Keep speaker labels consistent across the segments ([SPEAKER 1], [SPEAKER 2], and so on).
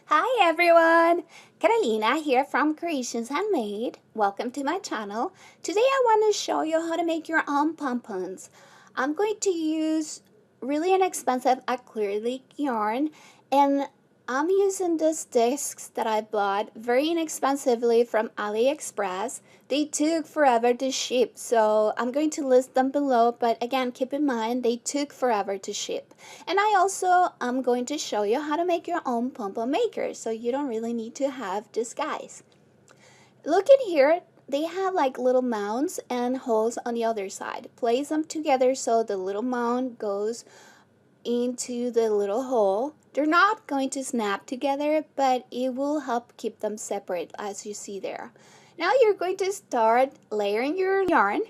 [SPEAKER 1] Hi everyone! Carolina here from Creations Handmade. Welcome to my channel. Today I want to show you how to make your own pom-poms. I'm going to use really inexpensive acrylic yarn, and I'm using these discs that I bought very inexpensively from AliExpress. They took forever to ship, so I'm going to list them below, but again, keep in mind they took forever to ship. And I also am going to show you how to make your own pom pom maker, so you don't really need to have this guys. Look in here, they have like little mounds and holes on the other side. Place them together so the little mound goes into the little hole. They're not going to snap together, but it will help keep them separate, as you see there. Now you're going to start layering your yarn,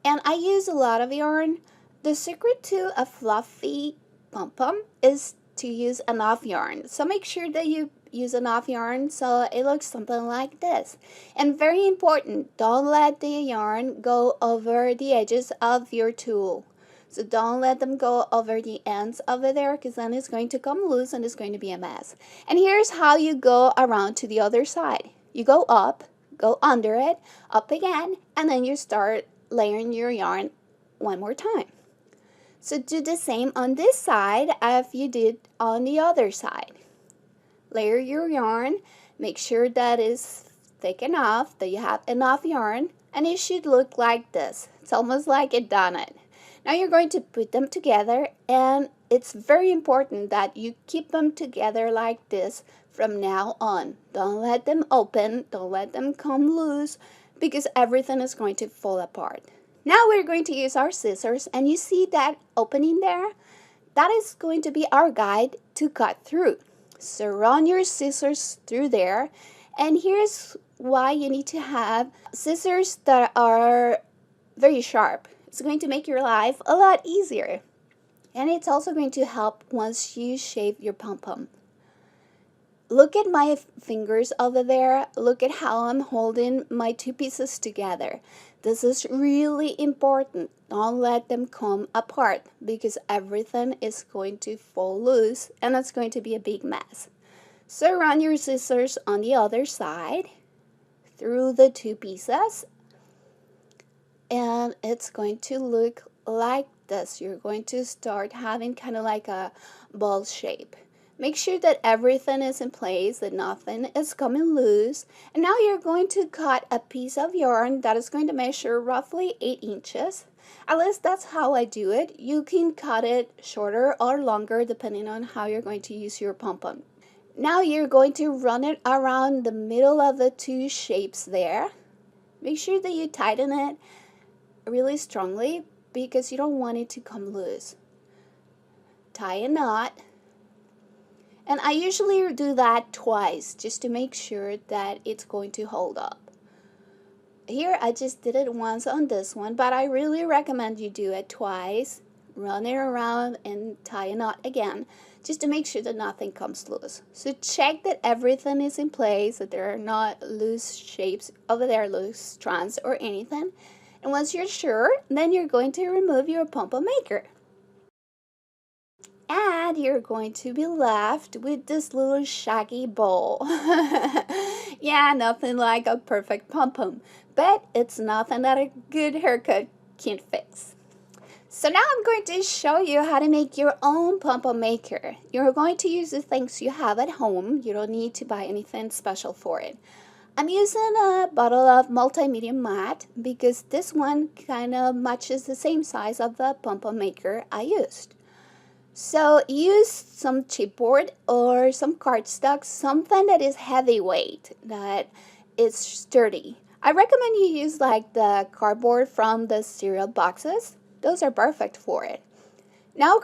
[SPEAKER 1] and I use a lot of yarn. The secret to a fluffy pom pom is to use enough yarn, so make sure that you use enough yarn so it looks something like this. And very important, don't let the yarn go over the edges of your tool. So don't let them go over the ends of it there, because then it's going to come loose and it's going to be a mess. And here's how you go around to the other side. You go up, go under it, up again, and then you start layering your yarn one more time. So do the same on this side as you did on the other side. Layer your yarn, make sure that it's thick enough, that you have enough yarn, and it should look like this. It's almost like a donut. Now you're going to put them together, and it's very important that you keep them together like this from now on. Don't let them open, don't let them come loose, because everything is going to fall apart. Now we're going to use our scissors, and you see that opening there? That is going to be our guide to cut through. So run your scissors through there, and here's why you need to have scissors that are very sharp. It's going to make your life a lot easier, and it's also going to help once you shape your pom-pom. Look at my fingers over there. Look at how I'm holding my two pieces together. This is really important. Don't let them come apart, because everything is going to fall loose and it's going to be a big mess. So run your scissors on the other side through the two pieces, and it's going to look like this. You're going to start having kind of like a ball shape. Make sure that everything is in place, that nothing is coming loose. And now you're going to cut a piece of yarn that is going to measure roughly 8 inches. At least that's how I do it. You can cut it shorter or longer depending on how you're going to use your pom-pom. Now you're going to run it around the middle of the two shapes there. Make sure that you tighten it really strongly, because you don't want it to come loose. Tie a knot. And I usually do that twice just to make sure that it's going to hold up. Here I just did it once on this one, but I really recommend you do it twice. Run it around and tie a knot again, just to make sure that nothing comes loose. So check that everything is in place, that there are not loose shapes over there, loose strands or anything. And once you're sure, then you're going to remove your pom pom maker. And you're going to be left with this little shaggy ball. Yeah, nothing like a perfect pom pom, but it's nothing that a good haircut can't fix. So now I'm going to show you how to make your own pom pom maker. You're going to use the things you have at home. You don't need to buy anything special for it. I'm using a bottle of multi-medium mat because this one kind of matches the same size of the pom pom maker I used. So use some chipboard or some cardstock, something that is heavyweight, that is sturdy. I recommend you use like the cardboard from the cereal boxes. Those are perfect for it. Now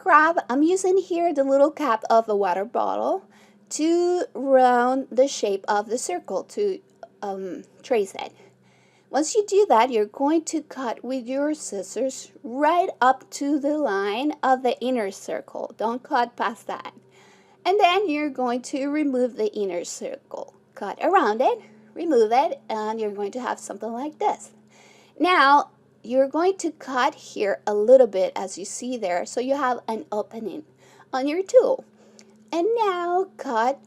[SPEAKER 1] I'm using here the little cap of a water bottle to round the shape of the circle, to trace it. Once you do that, you're going to cut with your scissors right up to the line of the inner circle. Don't cut past that. And then you're going to remove the inner circle. Cut around it, remove it, and you're going to have something like this. Now, you're going to cut here a little bit, as you see there, so you have an opening on your tool. And now cut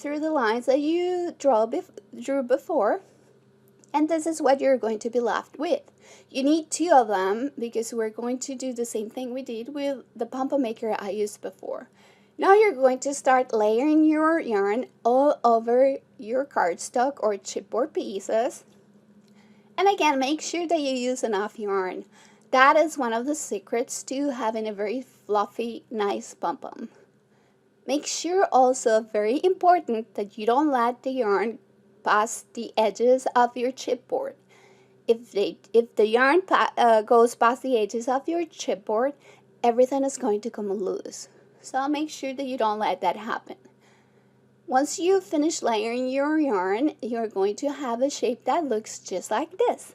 [SPEAKER 1] through the lines that you drew before, and this is what you're going to be left with. You need 2 of them because we're going to do the same thing we did with the Pom Pom maker I used before. Now you're going to start layering your yarn all over your cardstock or chipboard pieces. And again, make sure that you use enough yarn. That is one of the secrets to having a very fluffy, nice pom pom. Make sure also, very important, that you don't let the yarn pass the edges of your chipboard. If the yarn goes past the edges of your chipboard, everything is going to come loose. So make sure that you don't let that happen. Once you finish layering your yarn, you're going to have a shape that looks just like this.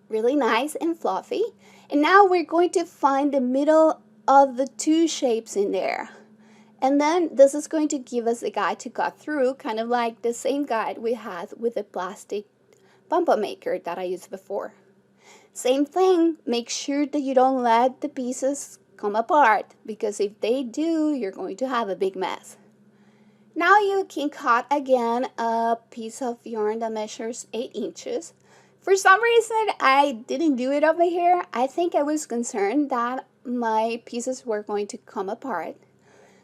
[SPEAKER 1] Really nice and fluffy. And now we're going to find the middle of the 2 shapes in there. And then this is going to give us a guide to cut through, kind of like the same guide we had with the plastic Pom Pom maker that I used before. Same thing, make sure that you don't let the pieces come apart, because if they do, you're going to have a big mess. Now you can cut again a piece of yarn that measures 8 inches. For some reason, I didn't do it over here. I think I was concerned that my pieces were going to come apart.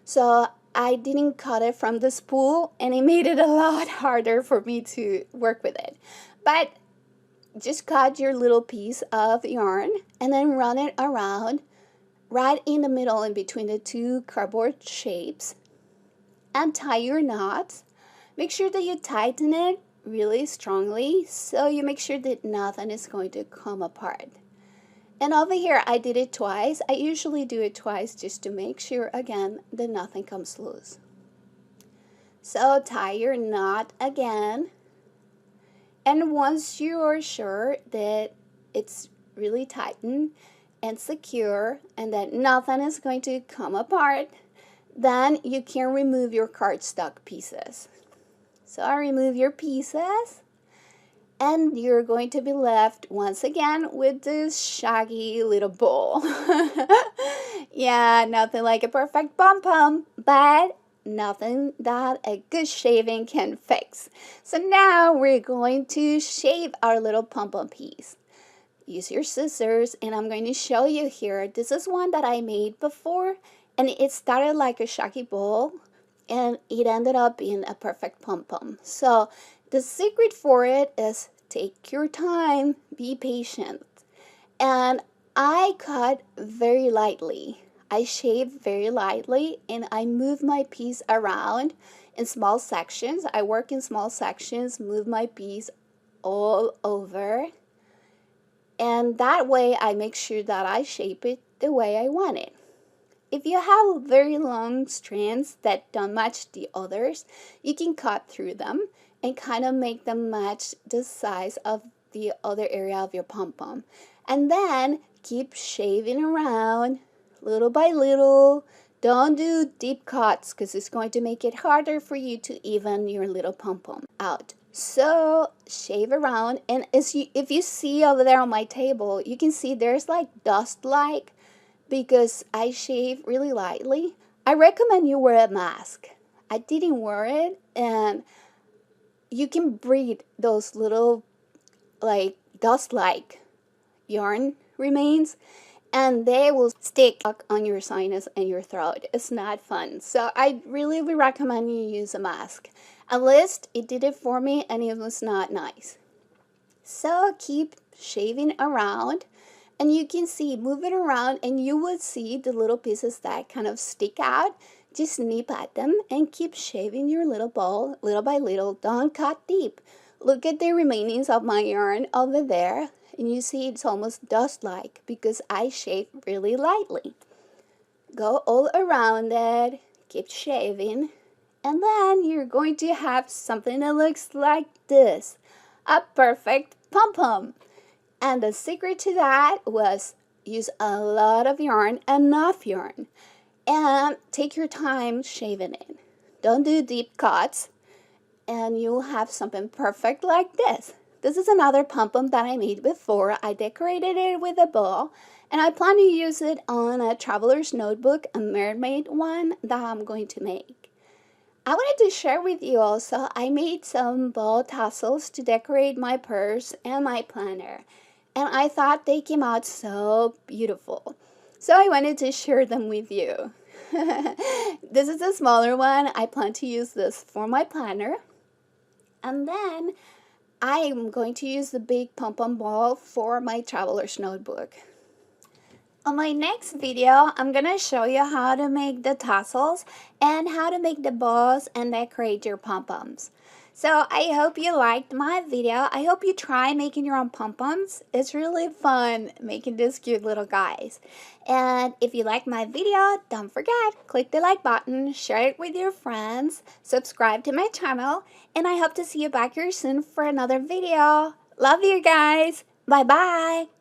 [SPEAKER 1] So I didn't cut it from the spool, and it made it a lot harder for me to work with it. But just cut your little piece of yarn and then run it around right in the middle in between the 2 cardboard shapes and tie your knots. Make sure that you tighten it really strongly so you make sure that nothing is going to come apart. And over here I did it twice. I usually do it twice just to make sure again that nothing comes loose. So tie your knot again, and once you're sure that it's really tightened and secure and that nothing is going to come apart, then you can remove your cardstock pieces. So I remove your pieces, and you're going to be left once again with this shaggy little ball. Yeah, nothing like a perfect pom pom, but nothing that a good shaving can fix. So now we're going to shave our little pom pom piece. Use your scissors, and I'm going to show you here. This is one that I made before, and it started like a shaggy ball, and it ended up in a perfect pom pom. So the secret for it is take your time, be patient. And I cut very lightly. I shave very lightly, and I move my piece around in small sections. I work in small sections, move my piece all over. And that way I make sure that I shape it the way I want it. If you have very long strands that don't match the others, you can cut through them and kind of make them match the size of the other area of your pom pom. And then keep shaving around little by little. Don't do deep cuts because it's going to make it harder for you to even your little pom pom out. So shave around, and if you see over there on my table, you can see there's like dust like, because I shave really lightly. I recommend you wear a mask. I didn't wear it, and you can breathe those little like dust like yarn remains, and they will stick on your sinus and your throat. It's not fun. So I really would recommend you use a mask. At least it did it for me, and it was not nice. So keep shaving around, and you can see, move it around, and you will see the little pieces that kind of stick out. Just nip at them and keep shaving your little ball little by little. Don't cut deep. Look at the remainings of my yarn over there, and you see it's almost dust-like because I shave really lightly. Go all around it, keep shaving, and then you're going to have something that looks like this, a perfect pom pom. And the secret to that was use a lot of yarn, enough yarn, and take your time shaving it. Don't do deep cuts, and you'll have something perfect like this. This is another pom pom that I made before. I decorated it with a bow, and I plan to use it on a traveler's notebook, a mermaid one that I'm going to make. I wanted to share with you also, I made some bow tassels to decorate my purse and my planner. And I thought they came out so beautiful. So I wanted to share them with you. This is a smaller one. I plan to use this for my planner. And then I'm going to use the big pom pom ball for my traveler's notebook. On my next video, I'm gonna show you how to make the tassels and how to make the bows and decorate your pom-poms. So I hope you liked my video. I hope you try making your own pom-poms. It's really fun making these cute little guys. And if you like my video, don't forget, click the like button, share it with your friends, subscribe to my channel, and I hope to see you back here soon for another video. Love you guys. Bye-bye.